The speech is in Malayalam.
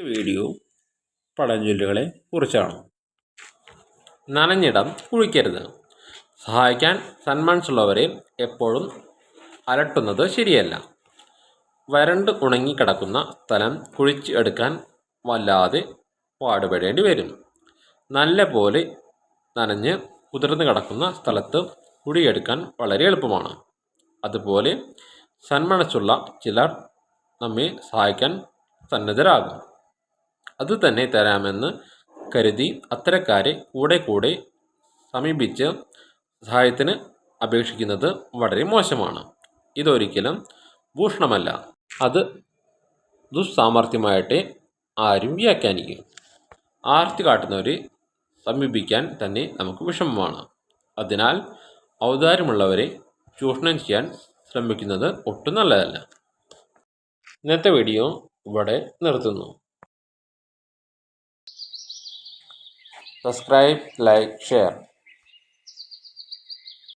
വീഡിയോ പഴഞ്ചൊല്ലുകളെ കുറിച്ചാണ്. നനഞ്ഞിടം കുഴിക്കരുത്. സഹായിക്കാൻ സന്മനസ്സുള്ളവരെ എപ്പോഴും അലട്ടുന്നത് ശരിയല്ല. വരണ്ട് ഉണങ്ങിക്കിടക്കുന്ന സ്ഥലം കുഴിച്ച് എടുക്കാൻ വല്ലാതെ പാടുപെടേണ്ടി വരും. നല്ല പോലെ നനഞ്ഞ് കുതിർന്ന് കിടക്കുന്ന സ്ഥലത്ത് കുഴിയെടുക്കാൻ വളരെ എളുപ്പമാണ്. അതുപോലെ സന്മനസ്സുള്ള ചിലർ നമ്മെ സഹായിക്കാൻ സന്നദ്ധരാകും. അതുതന്നെ തരാമെന്ന് കരുതി അത്തരക്കാരെ കൂടെ സമീപിച്ച് സഹായത്തിന് അപേക്ഷിക്കുന്നത് വളരെ മോശമാണ്. ഇതൊരിക്കലും ഭൂഷണമല്ല, അത് ദുസ്സാമർത്ഥ്യമായിട്ടേ ആരും വ്യാഖ്യാനിക്കും. ആർത്തി കാട്ടുന്നവരെ സമീപിക്കാൻ തന്നെ നമുക്ക് വിഷമമാണ്. അതിനാൽ ഔദാര്യമുള്ളവരെ ചൂഷണം ചെയ്യാൻ ശ്രമിക്കുന്നത് ഒട്ടും നല്ലതല്ല. ഇന്നത്തെ വീഡിയോ ഇവിടെ നിർത്തുന്നു. Subscribe, like, share.